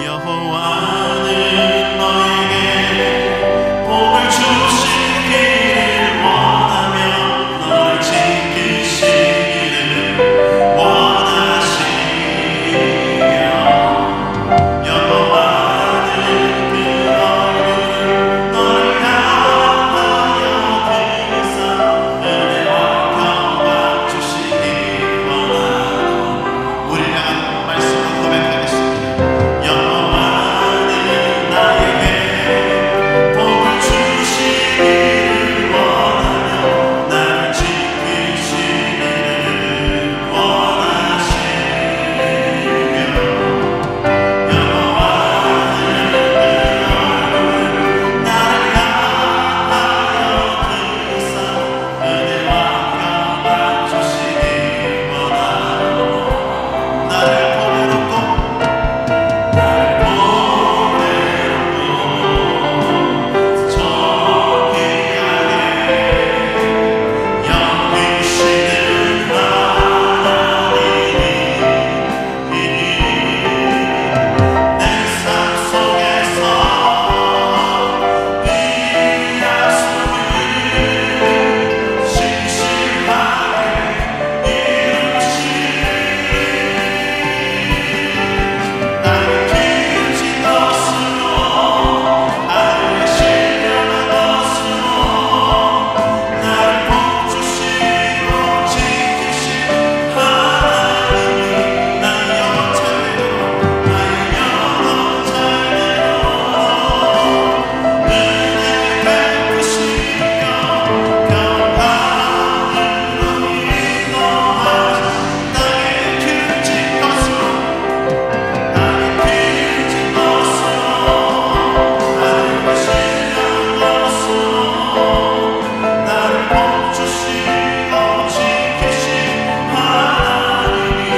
여호와는 너에게 복을 주시기를 원하며 너를 지키시기를 원하시며 여호와는 그 얼굴을 너를 향하여 들이사 은혜와 평강 주시기 원하노. 우리를 향한 말씀을 고백하겠습니다. 여호와는 나에게 복을 주시기를 원하며 나를 지키시기를 원하시며 여호와는 그 얼굴을 나를 향하여 들이사 은혜와 평강 주시기 원하노. 나를 보내놓고 저 귀하게 여기시는 하나님이 내 삶 속에서 이 약속을 신실하게 이루시니 나를 키우신 것으로 하늘에 신령한 것으로 나를 복주시고 지키신 하나님이 나의 영혼 잘되도록 나의 영혼 잘되도록 은혜 베푸시며 평강으로 인도하시 나의 키우신 것으로 나의 키우신 것으로 하늘과 신령한 것으로 나를 복주시고 지키신 하나님이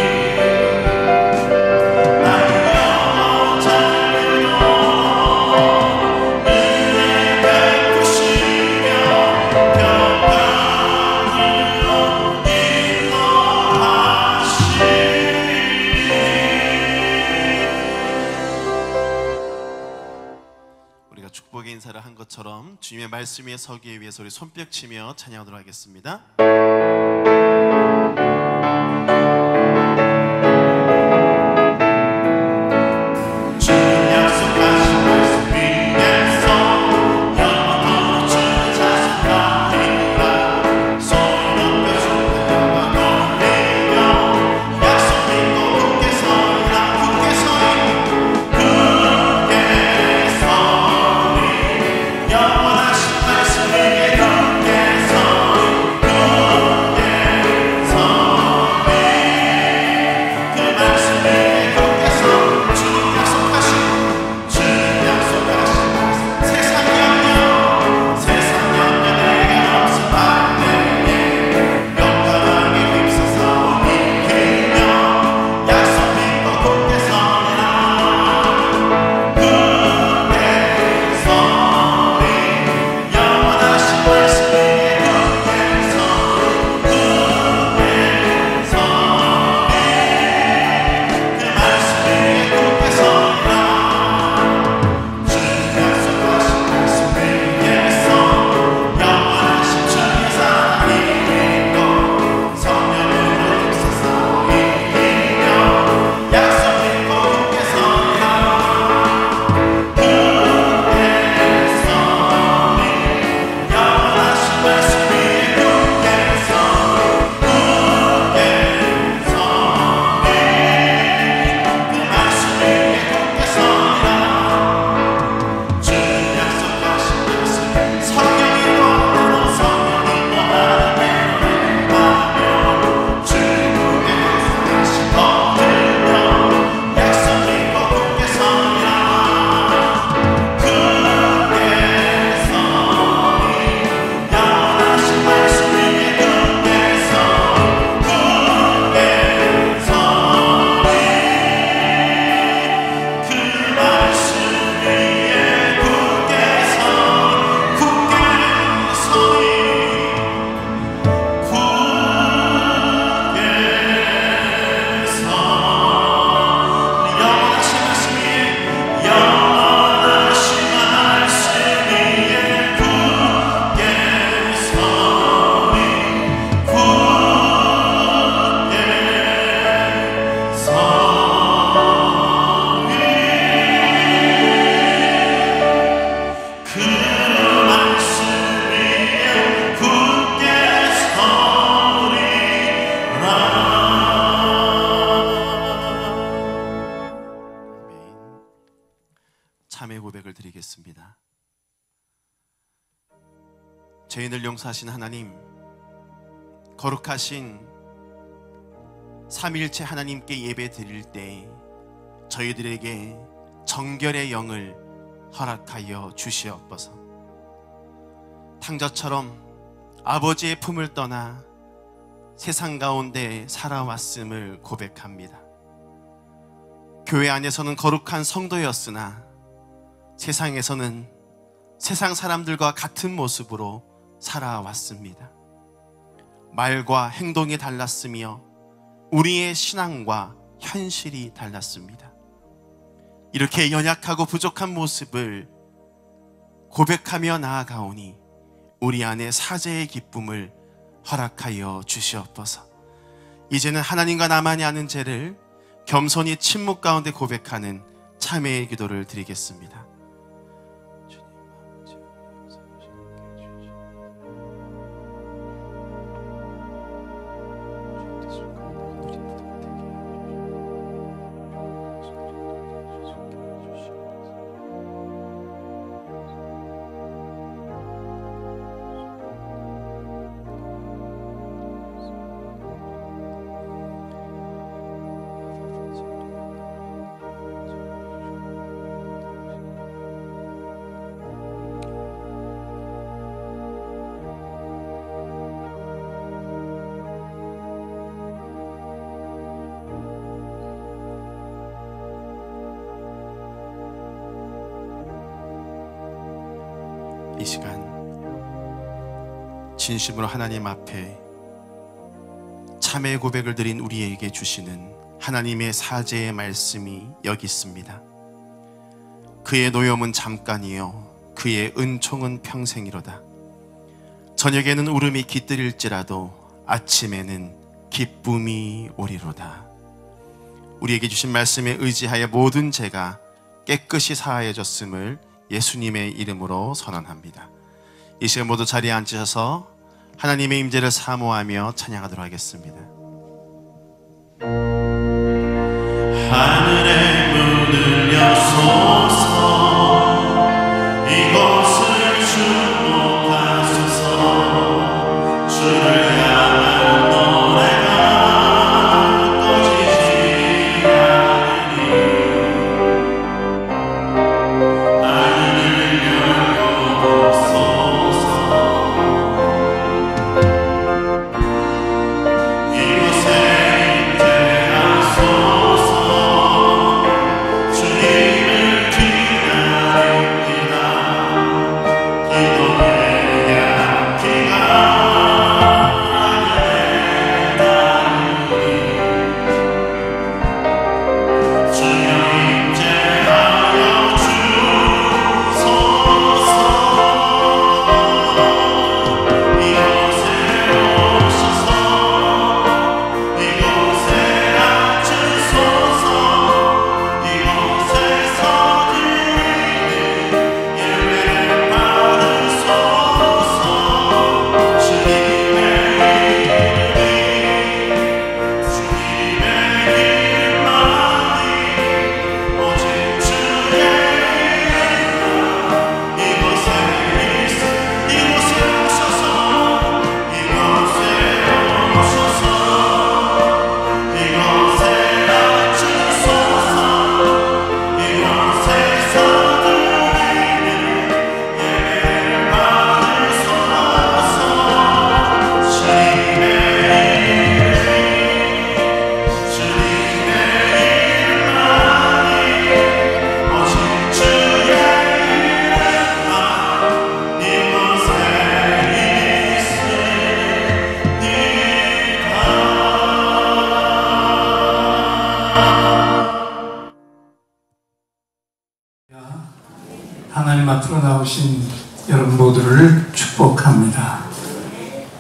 나의 영혼 잘되도록 은혜 베푸시며 평강으로 인도하시니. 우리가 축복의 인사를 한 것처럼 주님의 말씀 위에 서기 위해서 우리 손뼉 치며 찬양하도록 하겠습니다. 주님 약속하신 말씀 위에서 영원토록 주는 자손과 힘과 손을 높여 주는 영광 돌리며 약속 믿고 굳게 서리라. 굳게 서리 영원하신 말씀 위에 굳게 서리 참회 고백을 드리겠습니다. 죄인을 용서하신 하나님, 거룩하신 삼위일체 하나님께 예배 드릴 때 저희들에게 정결의 영을 허락하여 주시옵소서. 탕자처럼 아버지의 품을 떠나 세상 가운데 살아왔음을 고백합니다. 교회 안에서는 거룩한 성도였으나 세상에서는 세상 사람들과 같은 모습으로 살아왔습니다. 말과 행동이 달랐으며 우리의 신앙과 현실이 달랐습니다. 이렇게 연약하고 부족한 모습을 고백하며 나아가오니 우리 안에 사죄의 기쁨을 허락하여 주시옵소서. 이제는 하나님과 나만이 아는 죄를 겸손히 침묵 가운데 고백하는 참회의 기도를 드리겠습니다. 이 시간 진심으로 하나님 앞에 참회 고백을 드린 우리에게 주시는 하나님의 사죄의 말씀이 여기 있습니다. 그의 노염은 잠깐이요 그의 은총은 평생이로다. 저녁에는 울음이 깃들일지라도 아침에는 기쁨이 오리로다. 우리에게 주신 말씀에 의지하여 모든 죄가 깨끗이 사하여졌음을 예수님의 이름으로 선언합니다. 이 시간 모두 자리에 앉으셔서 하나님의 임재를 사모하며 찬양하도록 하겠습니다. 하늘의 문을 여소서, 이곳을 축복하소서. 주를 향한 노래가 꺼지지 않으니 하늘을 열어보소서. 이곳에 임재하소서. 주님을 기다립니다. 기도의 향기가 하늘에 닿으니 주여 임재하여 주소서. 이곳에 오셔서 이곳에 앉으소서. 이곳에서 드리는 예배를 받으소서. 주님의 이름만이 오직 주의 이름. 이곳에 오셔서 이곳에 오셔서 이곳에 앉으소서. 이곳에서 드리는 예배를 받으소서. 주님의 이름만이 오직 주의 이름만 이곳에 하나님 앞으로 나오신 여러분 모두를 축복합니다.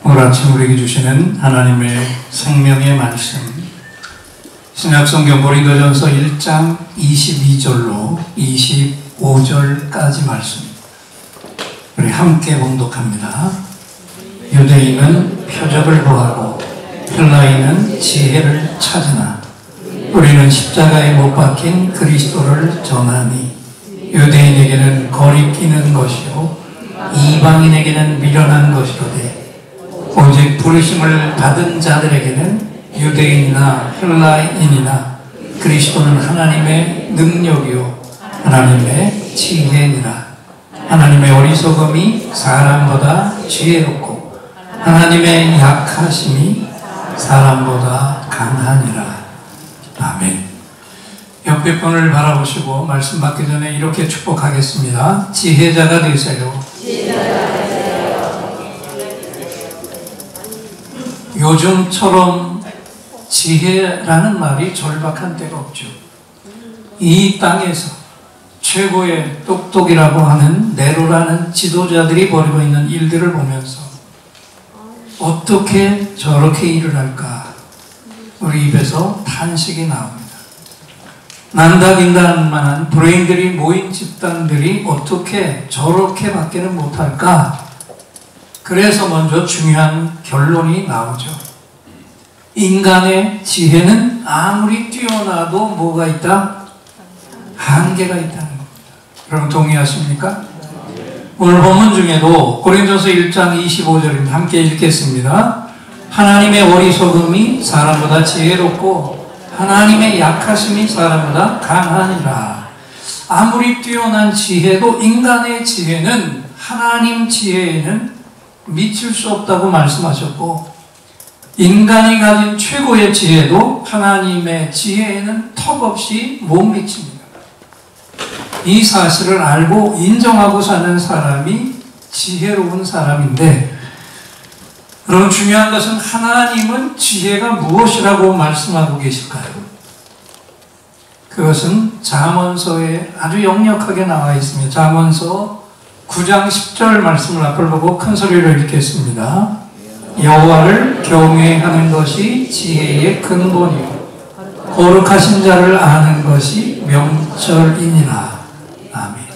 오늘 아침 우리에게 주시는 하나님의 생명의 말씀, 신약성경 고린도전서 1장 22절로 25절까지 말씀 우리 함께 봉독합니다. 유대인은 표적을 구하고 헬라인은 지혜를 찾으나 우리는 십자가에 못 박힌 그리스도를 전하니 유대인에게는 거리끼는 것이요 이방인에게는 미련한 것이로되 오직 부르심을 받은 자들에게는 유대인이나 헬라인이나 그리스도는 하나님의 능력이요 하나님의 지혜니라. 하나님의 어리석음이 사람보다 지혜롭고 하나님의 약하심이 사람보다 강하니라. 아멘. 옆에 분을 바라보시고 말씀 받기 전에 이렇게 축복하겠습니다. 지혜자가 되세요. 요즘처럼 지혜라는 말이 절박한 때가 없죠. 이 땅에서 최고의 똑똑이라고 하는 네로라는 지도자들이 벌이고 있는 일들을 보면서 어떻게 저렇게 일을 할까 우리 입에서 탄식이 나옵니다. 난다긴다할 만한 브레인들이 모인 집단들이 어떻게 저렇게 밖에는 못할까? 그래서 먼저 중요한 결론이 나오죠. 인간의 지혜는 아무리 뛰어나도 뭐가 있다? 한계가 있다는 겁니다. 여러분 동의하십니까? 오늘 본문 중에도 고린도서 1장 25절입니다. 함께 읽겠습니다. 하나님의 어리석음이 사람보다 지혜롭고 하나님의 약하심이 사람보다 강하니라. 아무리 뛰어난 지혜도 인간의 지혜는 하나님 지혜에는 미칠 수 없다고 말씀하셨고 인간이 가진 최고의 지혜도 하나님의 지혜에는 턱없이 못 미칩니다. 이 사실을 알고 인정하고 사는 사람이 지혜로운 사람인데 여러분 중요한 것은 하나님은 지혜가 무엇이라고 말씀하고 계실까요? 그것은 잠언서에 아주 역력하게 나와 있습니다. 잠언서 9장 10절 말씀을 앞을 보고 큰 소리로 읽겠습니다. 여호와를 경외하는 것이 지혜의 근본이요 거룩하신 자를 아는 것이 명철이니라. 아멘.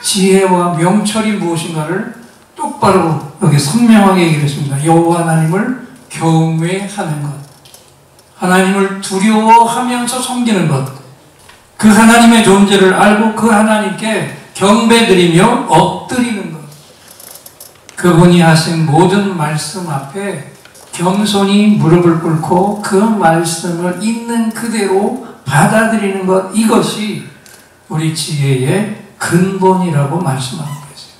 지혜와 명철이 무엇인가를 똑바로 여기 선명하게 얘기했습니다. 여호와 하나님을 경외하는 것, 하나님을 두려워하면서 섬기는 것, 그 하나님의 존재를 알고 그 하나님께 경배드리며 엎드리는 것, 그분이 하신 모든 말씀 앞에 겸손히 무릎을 꿇고 그 말씀을 있는 그대로 받아들이는 것, 이것이 우리 지혜의 근본이라고 말씀하고 계세요.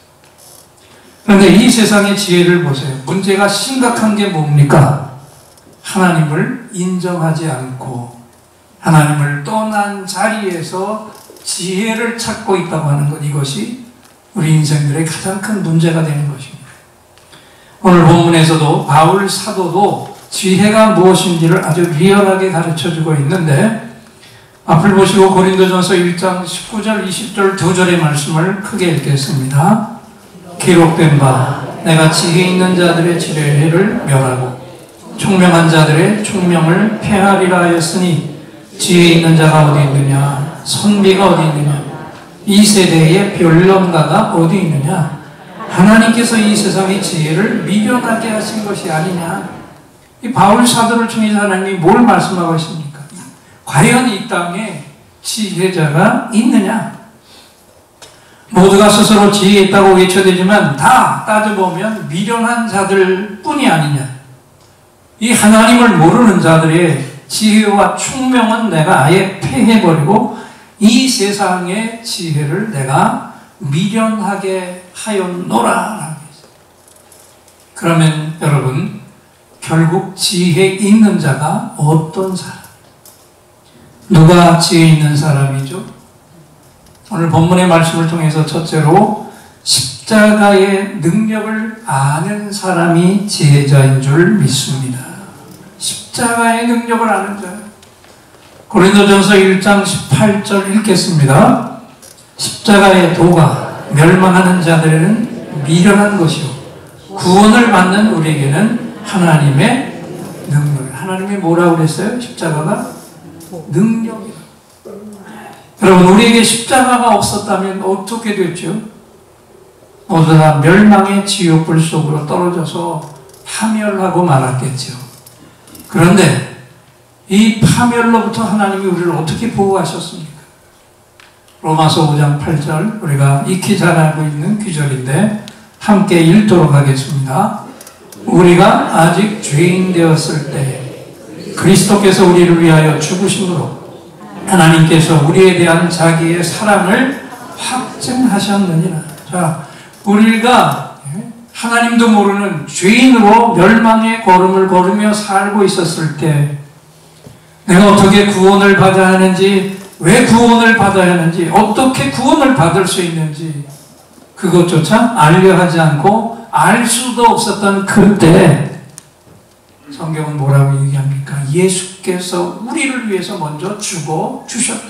그런데 이 세상의 지혜를 보세요. 문제가 심각한 게 뭡니까? 하나님을 인정하지 않고 하나님을 떠난 자리에서 지혜를 찾고 있다고 하는 것, 이것이 우리 인생들의 가장 큰 문제가 되는 것입니다. 오늘 본문에서도 바울 사도도 지혜가 무엇인지를 아주 리얼하게 가르쳐주고 있는데 앞을 보시고 고린도전서 1장 19절 20절 두 절의 말씀을 크게 읽겠습니다. 기록된 바 내가 지혜 있는 자들의 지혜를 멸하고 총명한 자들의 총명을 폐하리라 하였으니 지혜 있는 자가 어디 있느냐, 선비가 어디 있느냐, 이 세대의 변론가가 어디 있느냐. 하나님께서 이 세상의 지혜를 미련하게 하신 것이 아니냐. 이 바울 사도를 통해서 하나님이 뭘 말씀하고 있습니까? 과연 이 땅에 지혜자가 있느냐? 모두가 스스로 지혜 있다고 외쳐대지만 다 따져보면 미련한 자들 뿐이 아니냐. 이 하나님을 모르는 자들의 지혜와 총명은 내가 아예 폐해버리고 이 세상의 지혜를 내가 미련하게 하였노라. 그러면 여러분 결국 지혜 있는 자가 어떤 사람? 누가 지혜 있는 사람이죠? 오늘 본문의 말씀을 통해서 첫째로 십자가의 능력을 아는 사람이 지혜자인 줄 믿습니다. 십자가의 능력을 아는 자. 고린도전서 1장 18절 읽겠습니다. 십자가의 도가 멸망하는 자들에는 미련한 것이요 구원을 받는 우리에게는 하나님의 능력. 하나님이 뭐라고 그랬어요? 십자가가 능력이다. 여러분 우리에게 십자가가 없었다면 어떻게 됐죠? 모두 다 멸망의 지옥불 속으로 떨어져서 파멸하고 말았겠죠. 그런데 이 파멸로부터 하나님이 우리를 어떻게 보호하셨습니까? 로마서 5장 8절, 우리가 익히 잘 알고 있는 구절인데 함께 읽도록 하겠습니다. 우리가 아직 죄인 되었을 때 그리스도께서 우리를 위하여 죽으심으로 하나님께서 우리에 대한 자기의 사랑을 확증하셨느니라. 자, 우리가 하나님도 모르는 죄인으로 멸망의 걸음을 걸으며 살고 있었을 때 내가 어떻게 구원을 받아야 하는지, 왜 구원을 받아야 하는지, 어떻게 구원을 받을 수 있는지 그것조차 알려 하지 않고 알 수도 없었던 그때 성경은 뭐라고 얘기합니까? 예수께서 우리를 위해서 먼저 죽어 주셨다.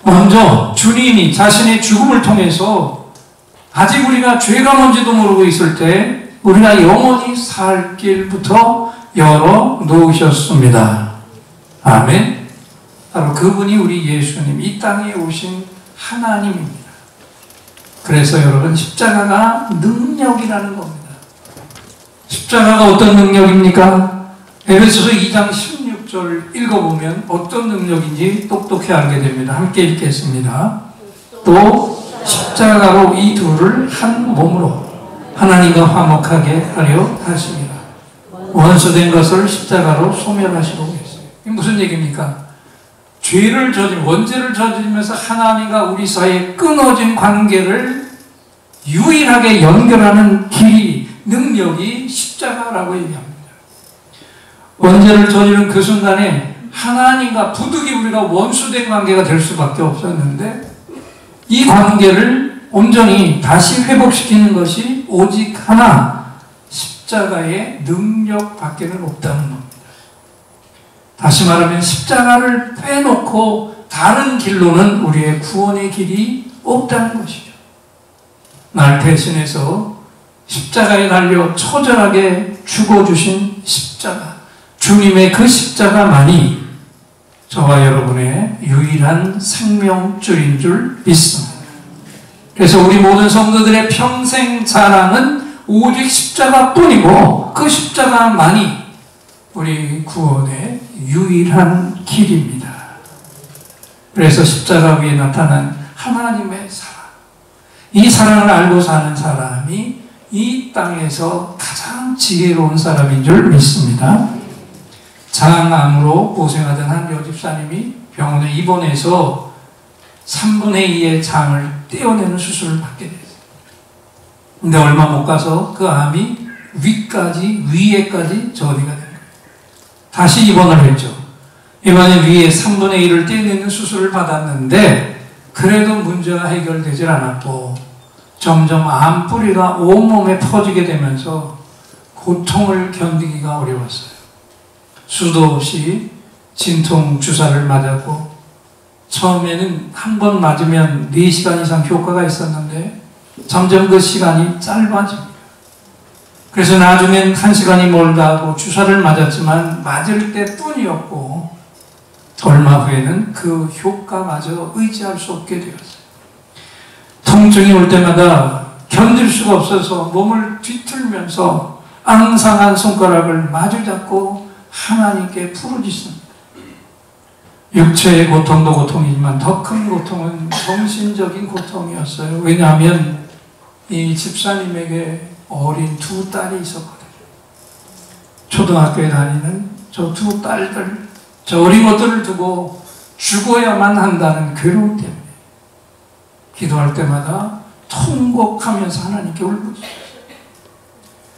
먼저 주님이 자신의 죽음을 통해서 아직 우리가 죄가 뭔지도 모르고 있을 때 우리가 영원히 살 길부터 열어 놓으셨습니다. 아멘. 바로 그분이 우리 예수님, 이 땅에 오신 하나님입니다. 그래서 여러분, 십자가가 능력이라는 겁니다. 십자가가 어떤 능력입니까? 에베소서 2장 16절 읽어보면 어떤 능력인지 똑똑히 알게 됩니다. 함께 읽겠습니다. 또 십자가로 이 둘을 한 몸으로 하나님과 화목하게 하려 하십니다. 원수된 것을 십자가로 소멸하시고 계세요. 이게 무슨 얘기입니까? 죄를 저지르, 원죄를 저지르면서 하나님과 우리 사이에 끊어진 관계를 유일하게 연결하는 길이, 능력이 십자가라고 얘기합니다. 원죄를 저지른 그 순간에 하나님과 부득이 우리가 원수된 관계가 될 수밖에 없었는데 이 관계를 온전히 다시 회복시키는 것이 오직 하나, 십자가의 능력밖에는 없다는 겁니다. 다시 말하면 십자가를 빼놓고 다른 길로는 우리의 구원의 길이 없다는 것이죠. 날 대신해서 십자가에 달려 처절하게 죽어주신 십자가, 주님의 그 십자가만이 저와 여러분의 유일한 생명줄인 줄 믿습니다. 그래서 우리 모든 성도들의 평생 자랑은 오직 십자가뿐이고 그 십자가만이 우리 구원의 유일한 길입니다. 그래서 십자가 위에 나타난 하나님의 사랑, 이 사랑을 알고 사는 사람이 이 땅에서 가장 지혜로운 사람인 줄 믿습니다. 장암으로 고생하던 한 여집사님이 병원에 입원해서 3분의 2의 장을 떼어내는 수술을 받게 됐어요. 근데 얼마 못 가서 그 암이 위에까지 전이가 된 거예요. 다시 입원을 했죠. 이번에 위에 3분의 1을 떼내는 수술을 받았는데 그래도 문제가 해결되질 않았고 점점 암뿌리가 온몸에 퍼지게 되면서 고통을 견디기가 어려웠어요. 수도 없이 진통 주사를 맞았고 처음에는 한 번 맞으면 4시간 이상 효과가 있었는데 점점 그 시간이 짧아집니다. 그래서 나중엔 1시간이 멀다 하고 주사를 맞았지만 맞을 때뿐이었고 얼마 후에는 그 효과마저 의지할 수 없게 되었어요. 통증이 올 때마다 견딜 수가 없어서 몸을 뒤틀면서 앙상한 손가락을 마주잡고 하나님께 부르짖습니다. 육체의 고통도 고통이지만 더 큰 고통은 정신적인 고통이었어요. 왜냐하면 이 집사님에게 어린 2 딸이 있었거든요. 초등학교에 다니는 저 2 딸들, 저 어린 것들을 두고 죽어야만 한다는 괴로움 때문에 기도할 때마다 통곡하면서 하나님께 울부짖었어요.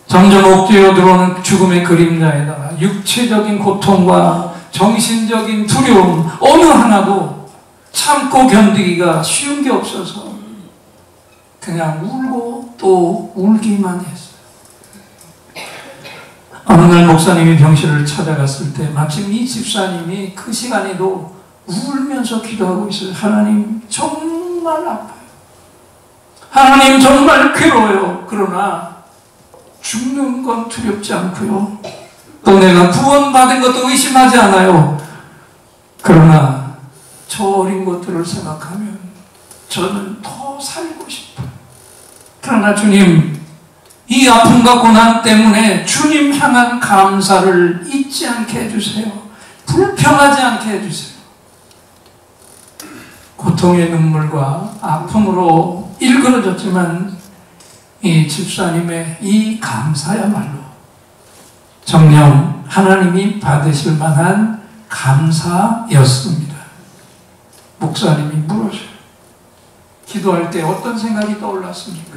점점 옥죄어 들어오는 죽음의 그림자에다가 육체적인 고통과 정신적인 두려움 어느 하나도 참고 견디기가 쉬운 게 없어서 그냥 울고 또 울기만 했어요. 어느 날 목사님이 병실을 찾아갔을 때 마침 이 집사님이 그 시간에도 울면서 기도하고 있어요. 하나님 정말 아파요. 하나님 정말 괴로워요. 그러나 죽는 건 두렵지 않고요. 또 내가 구원받은 것도 의심하지 않아요. 그러나 저 어린 것들을 생각하면 저는 더 살고 싶어요. 그러나 주님, 이 아픔과 고난 때문에 주님 향한 감사를 잊지 않게 해주세요. 불평하지 않게 해주세요. 고통의 눈물과 아픔으로 일그러졌지만 이 집사님의 이 감사야말로 정녕 하나님이 받으실 만한 감사였습니다. 목사님이 물으셔요. 기도할 때 어떤 생각이 떠올랐습니까?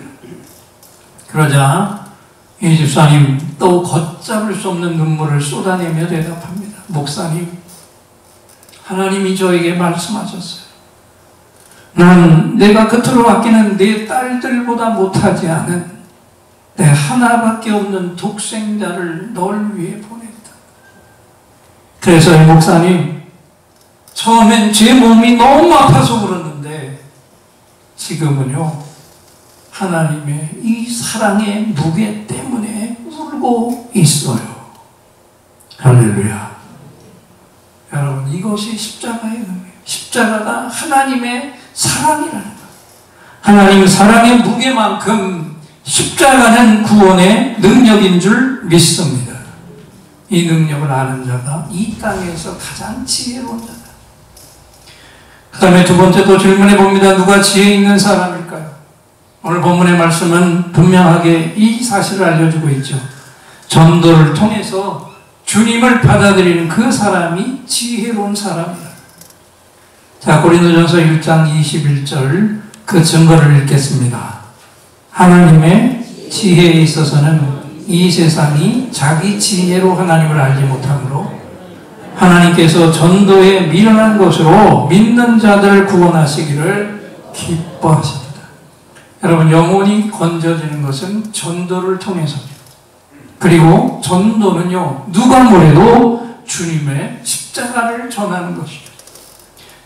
그러자 이 집사님 또 걷잡을 수 없는 눈물을 쏟아내며 대답합니다. 목사님, 하나님이 저에게 말씀하셨어요. 난 내가 겉으로 아끼는 내 딸들보다 못하지 않은 내 하나밖에 없는 독생자를 널 위해 보냈다. 그래서 목사님, 처음엔 제 몸이 너무 아파서 그러는데 지금은요, 하나님의 이 사랑의 무게 때문에 울고 있어요. 할렐루야. 여러분, 이것이 십자가의 의미예요. 십자가가 하나님의 사랑이라는 것. 하나님 사랑의 무게만큼 십자가는 구원의 능력인 줄 믿습니다. 이 능력을 아는 자가 이 땅에서 가장 지혜로운 자다. 그 다음에 두 번째 또 질문해 봅니다. 누가 지혜 있는 사람일까요? 오늘 본문의 말씀은 분명하게 이 사실을 알려주고 있죠. 전도를 통해서 주님을 받아들이는 그 사람이 지혜로운 사람이다. 자, 고린도전서 1장 21절 그 증거를 읽겠습니다. 하나님의 지혜에 있어서는 이 세상이 자기 지혜로 하나님을 알지 못하므로 하나님께서 전도에 미련한 것으로 믿는 자들을 구원하시기를 기뻐하십니다. 여러분, 영혼이 건져지는 것은 전도를 통해서입니다. 그리고 전도는요, 누가 뭐래도 주님의 십자가를 전하는 것입니다.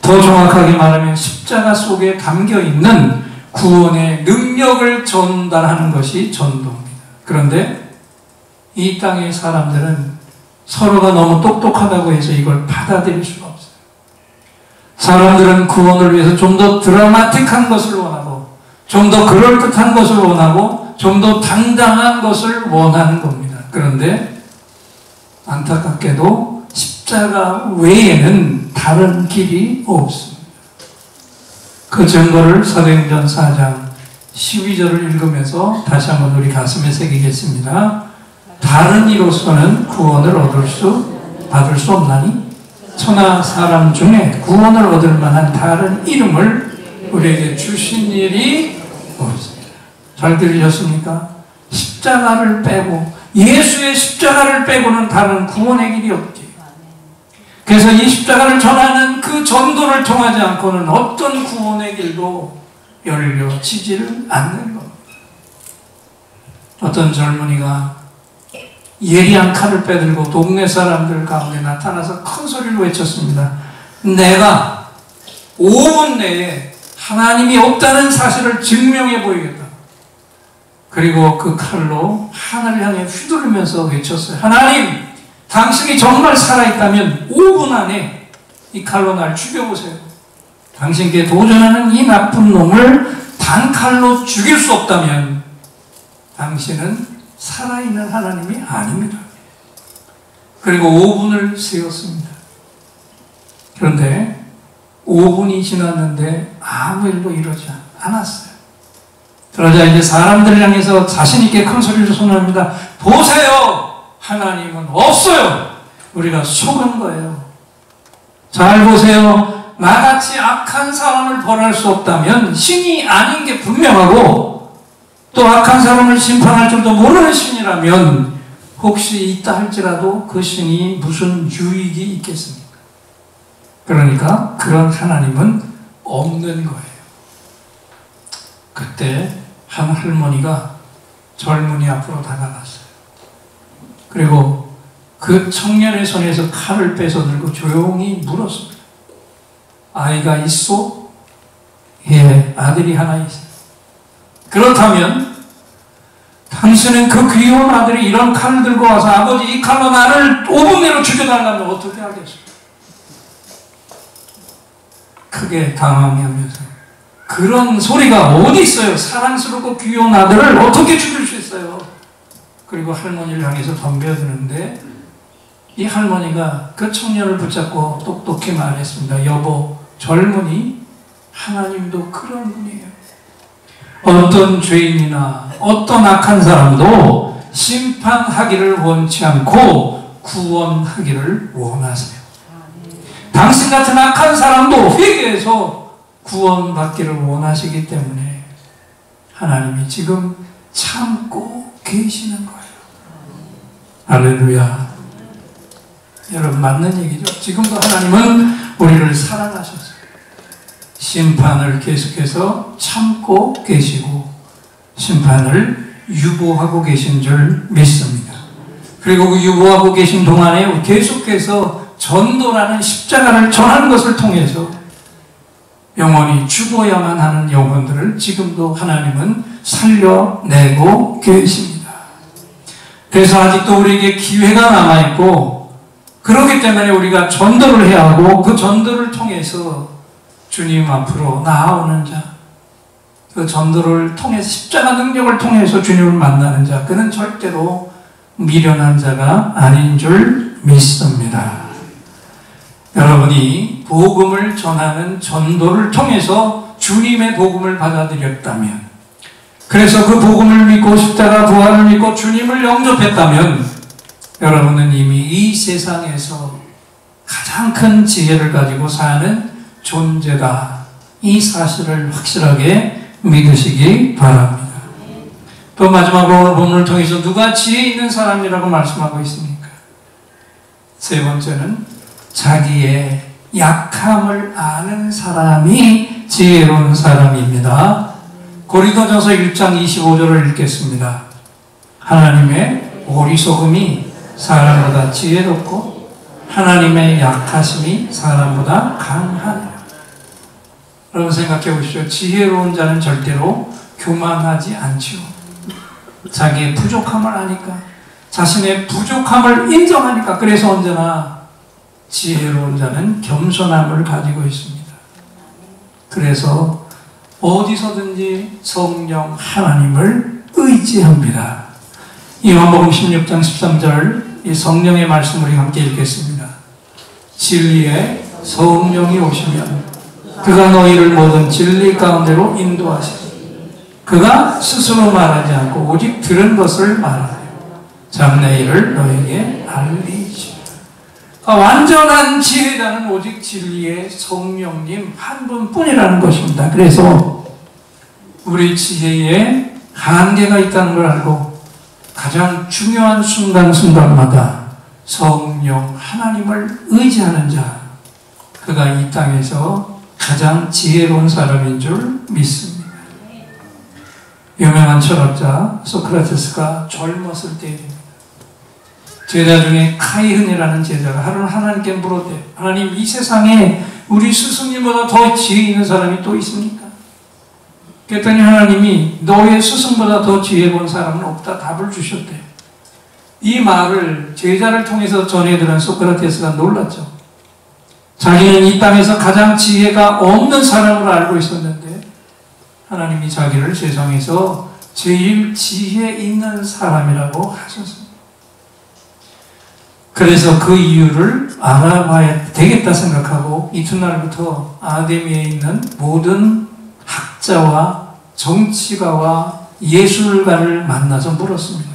더 정확하게 말하면 십자가 속에 담겨있는 구원의 능력을 전달하는 것이 전도입니다. 그런데 이 땅의 사람들은 서로가 너무 똑똑하다고 해서 이걸 받아들일 수가 없어요. 사람들은 구원을 위해서 좀 더 드라마틱한 것을 원하고, 좀 더 그럴듯한 것을 원하고, 좀 더 당당한 것을 원하는 겁니다. 그런데 안타깝게도 십자가 외에는 다른 길이 없습니다. 그 증거를 사도행전 4장 12절을 읽으면서 다시 한번 우리 가슴에 새기겠습니다. 다른 이로서는 구원을 받을 수 없나니 천하 사람 중에 구원을 얻을 만한 다른 이름을 우리에게 주신 일이 없습니다. 잘 들으셨습니까? 십자가를 빼고, 예수의 십자가를 빼고는 다른 구원의 길이 없지. 그래서 이 십자가를 전하는 그 전도를 통하지 않고는 어떤 구원의 길도 열려지지를 않는 겁니다. 어떤 젊은이가 예리한 칼을 빼들고 동네 사람들 가운데 나타나서 큰 소리로 외쳤습니다. 내가 5분 내에 하나님이 없다는 사실을 증명해 보이겠다. 그리고 그 칼로 하늘을 향해 휘두르면서 외쳤어요. 하나님, 당신이 정말 살아있다면 5분 안에 이 칼로 날 죽여보세요. 당신께 도전하는 이 나쁜 놈을 단칼로 죽일 수 없다면 당신은 살아있는 하나님이 아닙니다. 그리고 5분을 세웠습니다. 그런데 5분이 지났는데 아무 일도 이러지 않았어요. 그러자 이제 사람들을 향해서 자신있게 큰 소리로 선언합니다. 보세요! 하나님은 없어요! 우리가 속은 거예요. 잘 보세요. 나같이 악한 사람을 벌할 수 없다면 신이 아닌 게 분명하고, 또 악한 사람을 심판할 줄도 모르는 신이라면 혹시 있다 할지라도 그 신이 무슨 유익이 있겠습니까? 그러니까 그런 하나님은 없는 거예요. 그때 한 할머니가 젊은이 앞으로 다가갔어요. 그리고 그 청년의 손에서 칼을 뺏어 들고 조용히 물었습니다. 아이가 있소? 예, 아들이 하나 있어요. 그렇다면 당신은 그 귀여운 아들이 이런 칼을 들고 와서 아버지 이 칼로 나를 5분 내로 죽여달라면 어떻게 하겠어요? 크게 당황하면서 그런 소리가 어디 있어요? 사랑스럽고 귀여운 아들을 어떻게 죽일 수 있어요? 그리고 할머니를 향해서 덤벼드는데 이 할머니가 그 청년을 붙잡고 똑똑히 말했습니다. 여보, 젊은이, 하나님도 그런 분이에요. 어떤 죄인이나 어떤 악한 사람도 심판하기를 원치 않고 구원하기를 원하세요. 당신 같은 악한 사람도 회개해서 구원받기를 원하시기 때문에 하나님이 지금 참고 계시는 거예요. 할렐루야. 여러분, 맞는 얘기죠? 지금도 하나님은 우리를 사랑하셨어요. 심판을 계속해서 참고 계시고 심판을 유보하고 계신 줄 믿습니다. 그리고 그 유보하고 계신 동안에 계속해서 전도라는 십자가를 전하는 것을 통해서 영원히 죽어야만 하는 영혼들을 지금도 하나님은 살려내고 계십니다. 그래서 아직도 우리에게 기회가 남아있고, 그렇기 때문에 우리가 전도를 해야 하고, 그 전도를 통해서 주님 앞으로 나아오는 자, 그 전도를 통해서 십자가 능력을 통해서 주님을 만나는 자, 그는 절대로 미련한 자가 아닌 줄 믿습니다. 여러분이 복음을 전하는 전도를 통해서 주님의 복음을 받아들였다면, 그래서 그 복음을 믿고 십자가 부활을 믿고 주님을 영접했다면, 여러분은 이미 이 세상에서 가장 큰 지혜를 가지고 사는 존재다. 이 사실을 확실하게 믿으시기 바랍니다. 또 마지막으로 오늘 본문을 통해서 누가 지혜 있는 사람이라고 말씀하고 있습니까? 세 번째는 자기의 약함을 아는 사람이 지혜로운 사람입니다. 고린도전서 1장 25절을 읽겠습니다. 하나님의 어리석음이 사람보다 지혜롭고 하나님의 약하심이 사람보다 강하니라. 여러분 생각해 보십시오. 지혜로운 자는 절대로 교만하지 않지요. 자기의 부족함을 아니까, 자신의 부족함을 인정하니까, 그래서 언제나 지혜로운 자는 겸손함을 가지고 있습니다. 그래서 어디서든지 성령 하나님을 의지합니다. 요한복음 16장 13절 이 성령의 말씀을 함께 읽겠습니다. 진리의 성령이 오시면 그가 너희를 모든 진리 가운데로 인도하시리. 그가 스스로 말하지 않고 오직 들은 것을 말하여 장래일을 너에게 알리시리라. 완전한 지혜자는 오직 진리의 성령님 한 분뿐이라는 것입니다. 그래서 우리 지혜에 한계가 있다는 걸 알고 가장 중요한 순간순간마다 성령 하나님을 의지하는 자, 그가 이 땅에서 가장 지혜로운 사람인 줄 믿습니다. 유명한 철학자 소크라테스가 젊었을 때입니다. 제자 중에 카이흔이라는 제자가 하루는 하나님께 물었대요. 하나님, 이 세상에 우리 스승님보다 더 지혜 있는 사람이 또 있습니까? 그랬더니 하나님이 너의 스승보다 더 지혜 본 사람은 없다 답을 주셨대요. 이 말을 제자를 통해서 전해들은 소크라테스가 놀랐죠. 자기는 이 땅에서 가장 지혜가 없는 사람으로 알고 있었는데 하나님이 자기를 세상에서 제일 지혜 있는 사람이라고 하셨습니다. 그래서 그 이유를 알아봐야 되겠다 생각하고 이튿날부터 아데미에 있는 모든 학자와 정치가와 예술가를 만나서 물었습니다.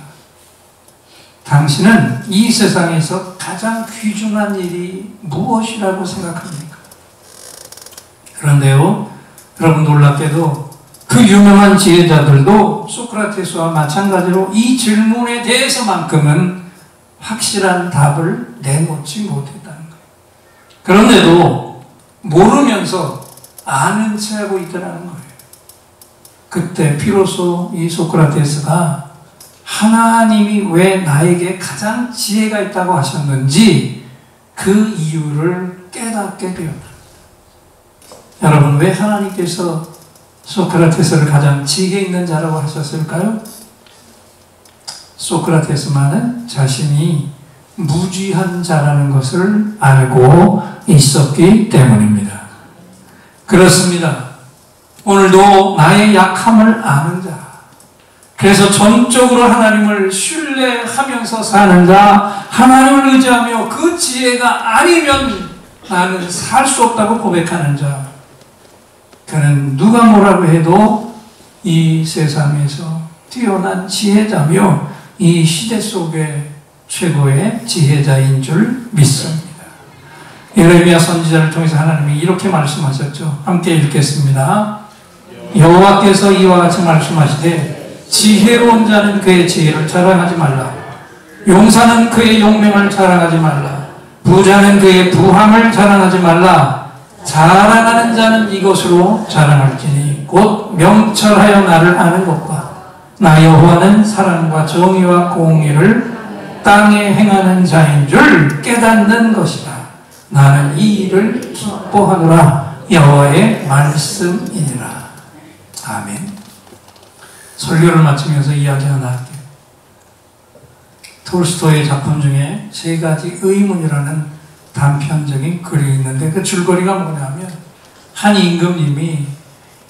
당신은 이 세상에서 가장 귀중한 일이 무엇이라고 생각합니까? 그런데요, 여러분 놀랍게도 그 유명한 지혜자들도 소크라테스와 마찬가지로 이 질문에 대해서만큼은 확실한 답을 내놓지 못했다는 거예요. 그런데도 모르면서 아는 체 하고 있더라는 거예요. 그때 비로소 이 소크라테스가 하나님이 왜 나에게 가장 지혜가 있다고 하셨는지 그 이유를 깨닫게 되었다. 여러분, 왜 하나님께서 소크라테스를 가장 지혜 있는 자라고 하셨을까요? 소크라테스만은 자신이 무지한 자라는 것을 알고 있었기 때문입니다. 그렇습니다. 오늘도 나의 약함을 아는 자, 그래서 전적으로 하나님을 신뢰하면서 사는 자, 하나님을 의지하며 그 지혜가 아니면 나는 살 수 없다고 고백하는 자, 그는 누가 뭐라고 해도 이 세상에서 뛰어난 지혜자며 이 시대 속의 최고의 지혜자인 줄 믿습니다. 예레미야 선지자를 통해서 하나님이 이렇게 말씀하셨죠. 함께 읽겠습니다. 여호와께서 이와 같이 말씀하시되 지혜로운 자는 그의 지혜를 자랑하지 말라. 용사는 그의 용맹을 자랑하지 말라. 부자는 그의 부함을 자랑하지 말라. 자랑하는 자는 이것으로 자랑할지니 곧 명철하여 나를 아는 것과 나 여호와는 사랑과 정의와 공의를 땅에 행하는 자인 줄 깨닫는 것이다. 나는 이 일을 기뻐하노라. 여호와의 말씀이니라. 아멘. 설교를 마치면서 이야기 하나 할게요. 톨스토이의 작품 중에 세 가지 의문이라는 단편적인 글이 있는데 그 줄거리가 뭐냐면 한 임금님이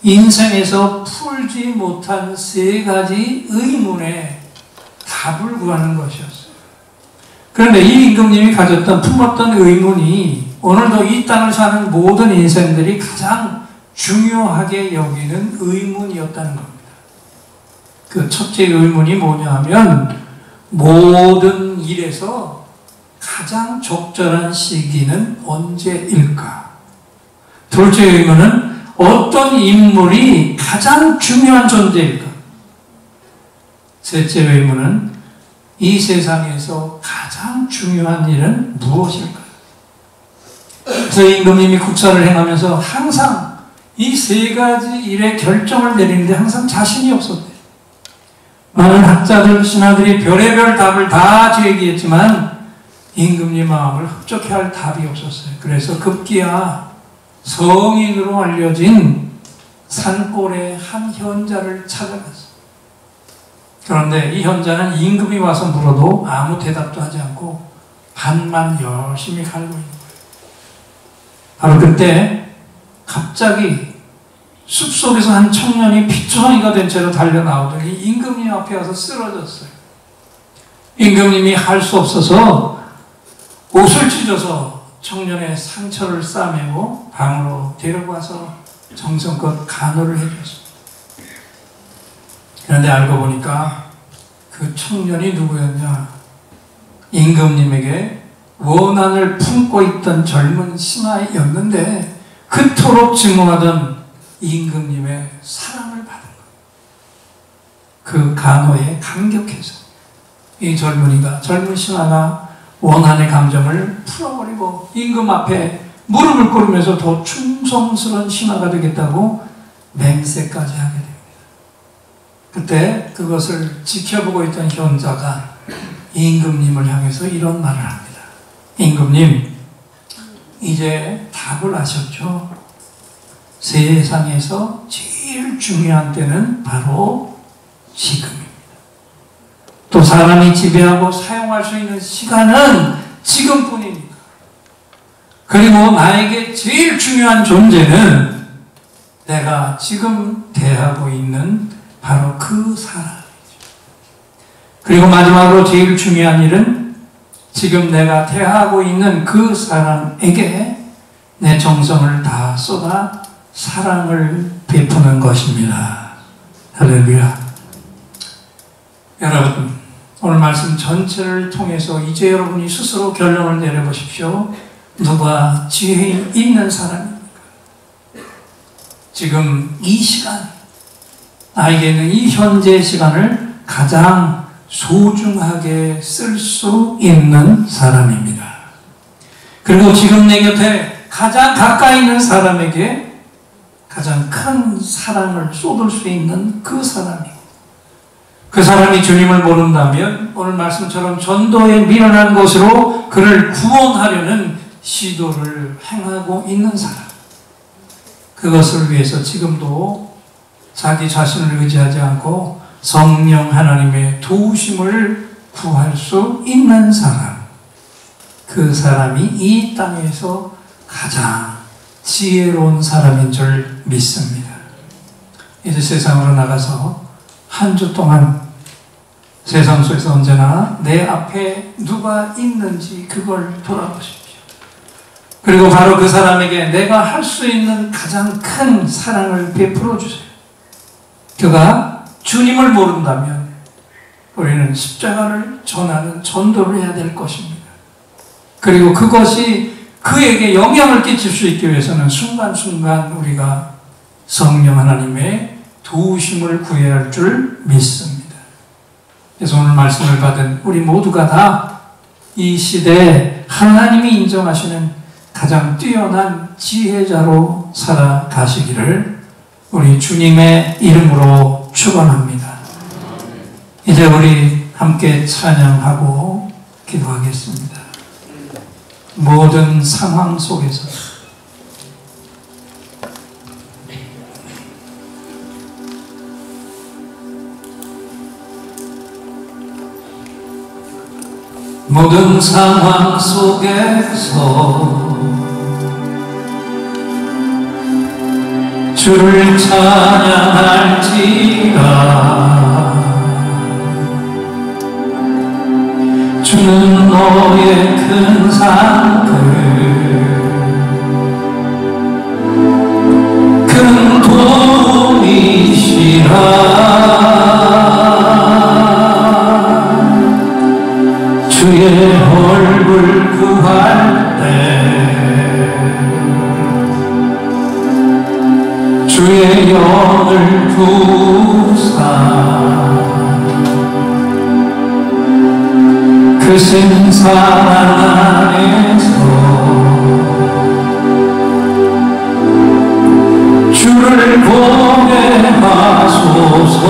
인생에서 풀지 못한 세 가지 의문에 답을 구하는 것이었어요. 그런데 이 임금님이 가졌던 품었던 의문이 오늘도 이 땅을 사는 모든 인생들이 가장 중요하게 여기는 의문이었다는 겁니다. 그 첫째 의문이 뭐냐 하면 모든 일에서 가장 적절한 시기는 언제일까? 둘째 의문은 어떤 인물이 가장 중요한 존재일까? 셋째 의문은 이 세상에서 가장 중요한 일은 무엇일까? 그래서 임금님이 국사를 행하면서 항상 이 세 가지 일의 결정을 내리는데 항상 자신이 없었대요. 많은 학자들, 신하들이 별의별 답을 다 제기했지만 임금님 마음을 흡족해 할 답이 없었어요. 그래서 급기야 성인으로 알려진 산골의 한 현자를 찾아갔어요. 그런데 이 현자는 임금이 와서 물어도 아무 대답도 하지 않고 밭만 열심히 갈고 있는 거예요. 바로 그때 갑자기 숲속에서 한 청년이 피투성이가 된 채로 달려나오더니 임금님 앞에 와서 쓰러졌어요. 임금님이 할 수 없어서 옷을 찢어서 청년의 상처를 싸매고 방으로 데려가서 정성껏 간호를 해줬어요. 그런데 알고 보니까 그 청년이 누구였냐? 임금님에게 원한을 품고 있던 젊은 신하였는데 그토록 증오하던 임금님의 사랑을 받은 것. 그 간호에 감격해서 이 젊은 신하가 원한의 감정을 풀어버리고 임금 앞에 무릎을 꿇으면서 더 충성스러운 신하가 되겠다고 맹세까지 하게 됩니다. 그때 그것을 지켜보고 있던 현자가 임금님을 향해서 이런 말을 합니다. 임금님, 이제 답을 아셨죠? 세상에서 제일 중요한 때는 바로 지금입니다. 또 사람이 지배하고 사용할 수 있는 시간은 지금뿐입니다. 그리고 나에게 제일 중요한 존재는 내가 지금 대하고 있는 바로 그 사람이죠. 그리고 마지막으로 제일 중요한 일은 지금 내가 대하고 있는 그 사람에게 내 정성을 다 쏟아 사랑을 베푸는 것입니다. 할렐루야. 여러분, 오늘 말씀 전체를 통해서 이제 여러분이 스스로 결론을 내려보십시오. 누가 지혜 있는 사람입니까? 지금 이 시간, 나에게는 이 현재 시간을 가장 소중하게 쓸 수 있는 사람입니다. 그리고 지금 내 곁에 가장 가까이 있는 사람에게 가장 큰 사랑을 쏟을 수 있는 그 사람이고, 그 사람이 주님을 모른다면 오늘 말씀처럼 전도에 미련한 것으로 그를 구원하려는 시도를 행하고 있는 사람, 그것을 위해서 지금도 자기 자신을 의지하지 않고 성령 하나님의 도우심을 구할 수 있는 사람, 그 사람이 이 땅에서 가장 지혜로운 사람인 줄 믿습니다. 이제 세상으로 나가서 한 주 동안 세상 속에서 언제나 내 앞에 누가 있는지 그걸 돌아보십시오. 그리고 바로 그 사람에게 내가 할 수 있는 가장 큰 사랑을 베풀어 주세요. 그가 주님을 모른다면 우리는 십자가를 전하는 전도를 해야 될 것입니다. 그리고 그것이 그에게 영향을 끼칠 수 있기 위해서는 순간순간 우리가 성령 하나님의 도우심을 구해야 할 줄 믿습니다. 그래서 오늘 말씀을 받은 우리 모두가 다 이 시대에 하나님이 인정하시는 가장 뛰어난 지혜자로 살아가시기를 우리 주님의 이름으로 축원합니다. 이제 우리 함께 찬양하고 기도하겠습니다. 모든 상황 속에서 모든 상황 속에서 주를 찬양할지라. 주는 너의 큰 산들 큰 도움이시라. 주의 얼굴 구할 때 주의 영을 부사 그 생사랑 안에서 주를 보게 하소서.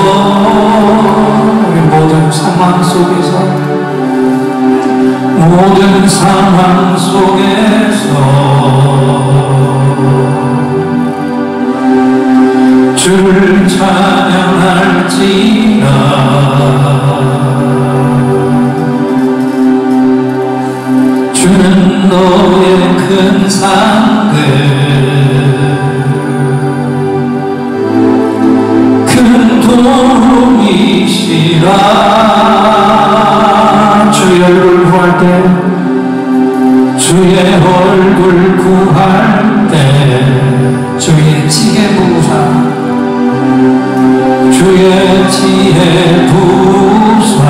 우리 모든 상황 속에서 모든 상황 속에서 주를 찬양할지라. 주는 너의 큰 산들 큰 도움이시라. 주의 얼굴 구할 때 주의 얼굴 구할 때 주의 지혜 부사 주의 지혜 부사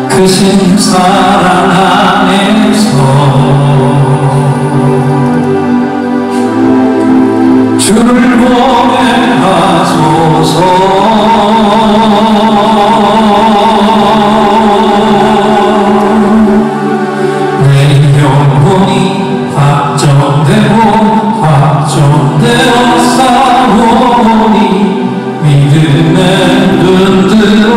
크신 사랑 안에서 주를 보게 하소서. 확정되어 싸우니 믿음의 눈 들어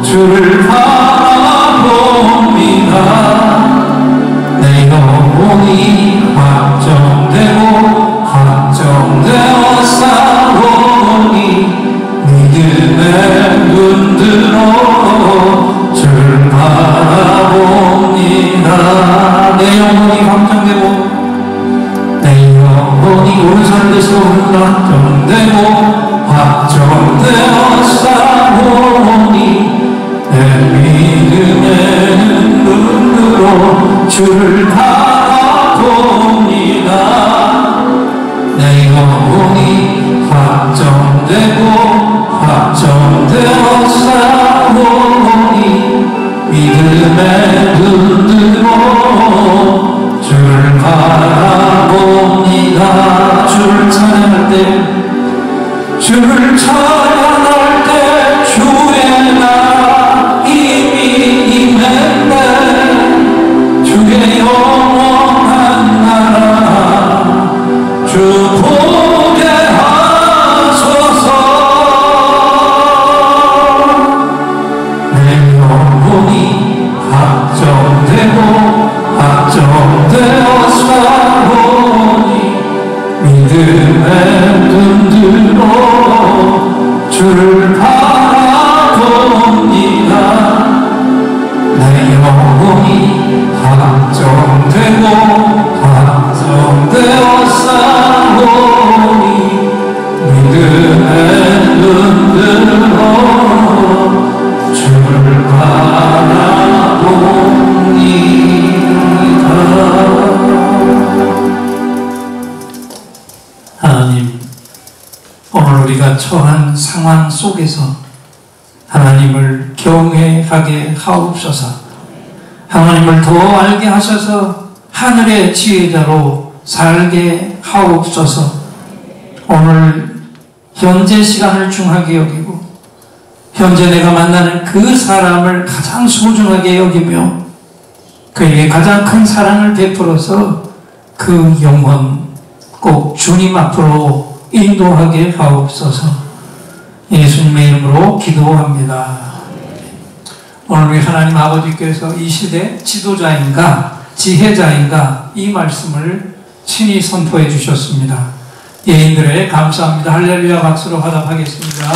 주를 바라봅니다. 내 영혼이 확정되어 싸우니 믿음의 눈 들어 주를 바라봅니다. 내 영혼이 확정되고 오른손을 드시고 확정되어 싸우니 내 믿음의 눈으로 주를 바라봅니다. 내 영혼이 확정되어 싸우니 믿음의 눈으로 주를 바라봅니다. 주를 찬양할 때 주의 나라 이미 임했네. 주의 영원한 나라 주 보게 하소서. 내 영혼이 확정되어 싸우니 믿음의 눈 들어 주를 바라봅니다. 내 영혼이 확정되어 싸우니 믿음의 눈 들어 주를 바라봅니다. 우리가 처한 상황 속에서 하나님을 경외하게 하옵소서. 하나님을 더 알게 하셔서 하늘의 지혜자로 살게 하옵소서. 오늘 현재 시간을 중하게 여기고 현재 내가 만나는 그 사람을 가장 소중하게 여기며 그에게 가장 큰 사랑을 베풀어서 그 영혼 꼭 주님 앞으로 인도하게 하옵소서. 예수님의 이름으로 기도합니다. 오늘 우리 하나님 아버지께서 이 시대 지도자인가 지혜자인가 이 말씀을 친히 선포해 주셨습니다. 예인들의 감사합니다. 할렐루야 박수로 화답하겠습니다.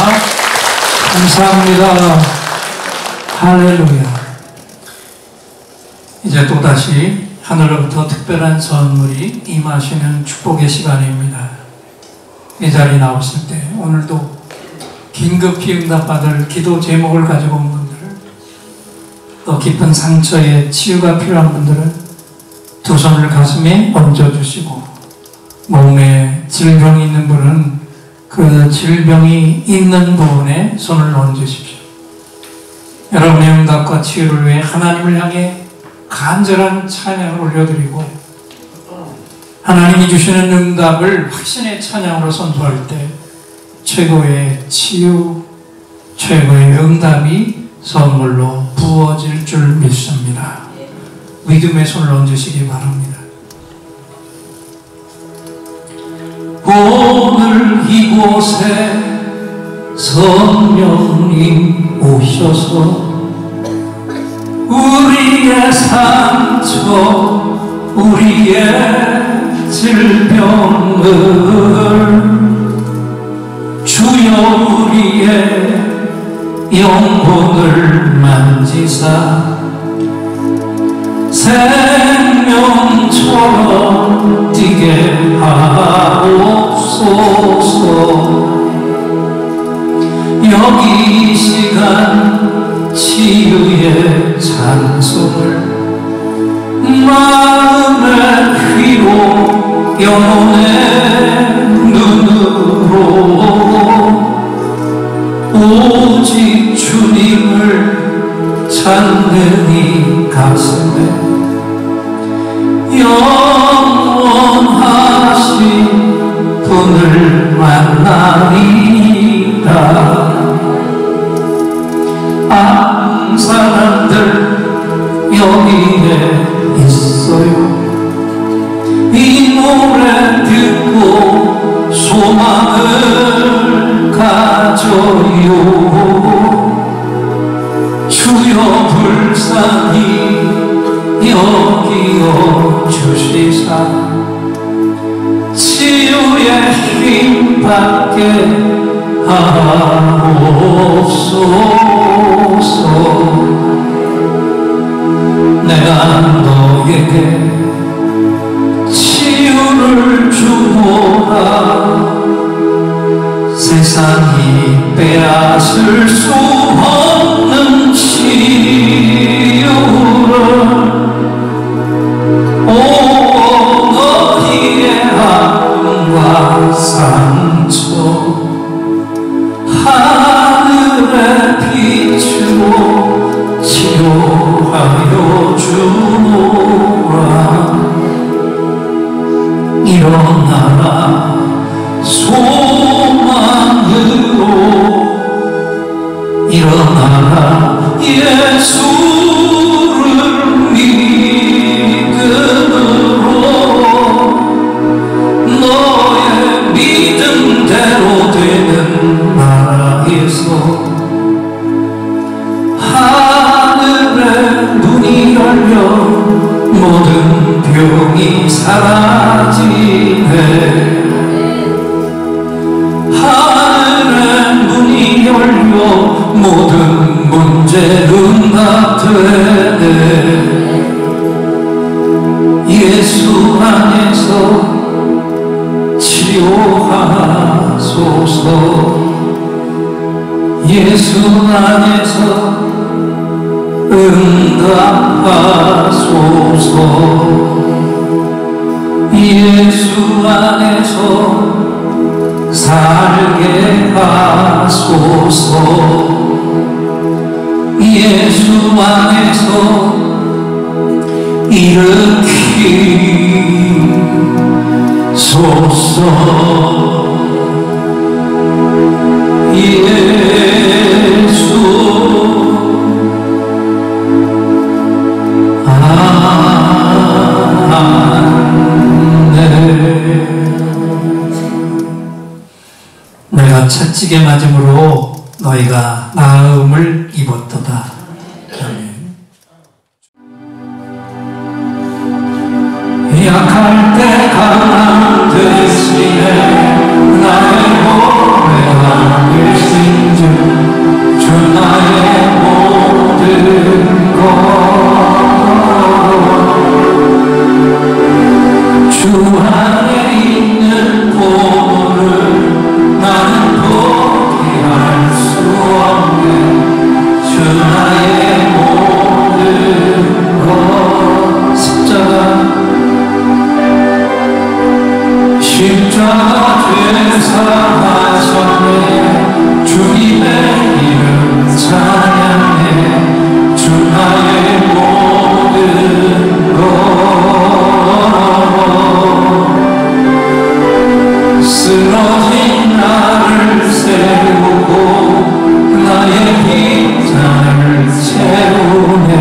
감사합니다. 할렐루야. 이제 또다시 하늘로부터 특별한 선물이 임하시는 축복의 시간입니다. 이 자리에 나오실 때 오늘도 긴급히 응답받을 기도 제목을 가지고 온 분들, 또 깊은 상처에 치유가 필요한 분들은 두 손을 가슴에 얹어주시고, 몸에 질병이 있는 분은 그 질병이 있는 부분에 손을 얹으십시오. 여러분의 응답과 치유를 위해 하나님을 향해 간절한 찬양을 올려드리고, 하나님이 주시는 응답을 확신의 찬양으로 선포할 때 최고의 치유, 최고의 응답이 선물로 부어질 줄 믿습니다. 믿음의 손을 얹으시기 바랍니다. 오늘 이곳에 성령님 오셔서 우리의 상처, 우리의 질병을 주여 우리의 영혼을 만지사 생명처럼 뛰게 하옵소서. 여기 이 시간 치유의 찬송을 마음의 귀로 영혼의 눈으로 오직 주님을 찾는 이 가슴에 영원하신 분을 만나리라. 아무 사람들 여기에 있어요. 이 노래 듣고 소망을 가져요. 주여 불쌍히 여기어 주시사 치유의 힘 받게 하옵소서. 내가 너에게 치유를 주노라. 세상이 빼앗을 수 없는 치유를 너희의 아픔과 상처 하늘의 빛으로 치료하여 주노라. 일어나라 소망으로 일어나라 예수를 믿음으로 너의 믿음대로 되는 나라에서 하늘의 문이 열려 모든 병이 사라지네. 하늘의 문이 열려 모든 문제 응답되네. 예수 안에서 치유하소서. 예수 안에서 응답하소서. 예수 안에서 살게 하소서. 예수 안에서 일으키소서. 예수 내가 채찍에 맞음으로 너희가 나음을 입었도다. 아멘. 약할 때 강한 대신에 나의 노래가 되신즉 주 나의 모든 것 주 안에 있는 보물을 나는 포기할 수 없네. 주 나의 모든 것 십자가 죄사하셨네. 주님의 이름 찬양해. 주 나의 모든 것 쓰러진 나를 세우고 나의 빈잔을 채우네.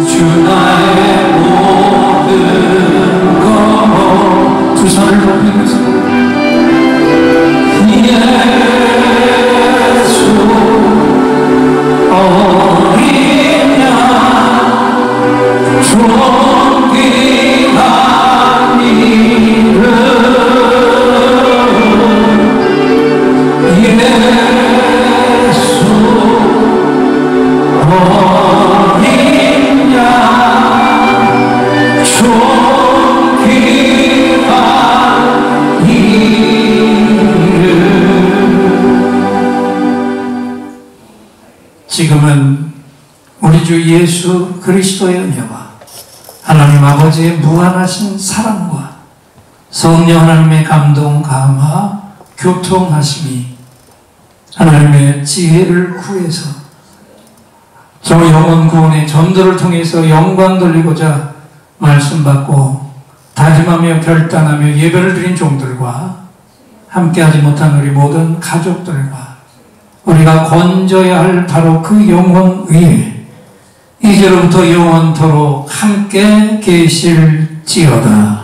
주 나의 모든 것 두 손을 높이면서 예수 어린 양 존귀한 이름 예수 어린 양 존귀한 지금은 우리 주 예수 그리스도의 은혜와 하나님 아버지의 무한하신 사랑과 성령 하나님의 감동, 감화, 교통하심이 하나님의 지혜를 구해서 저 영혼 구원의 전도를 통해서 영광 돌리고자 말씀받고 다짐하며 결단하며 예배를 드린 종들과 함께하지 못한 우리 모든 가족들과 우리가 건져야 할 바로 그 영혼 위에 이제로부터 영원토록 함께 계실지어다.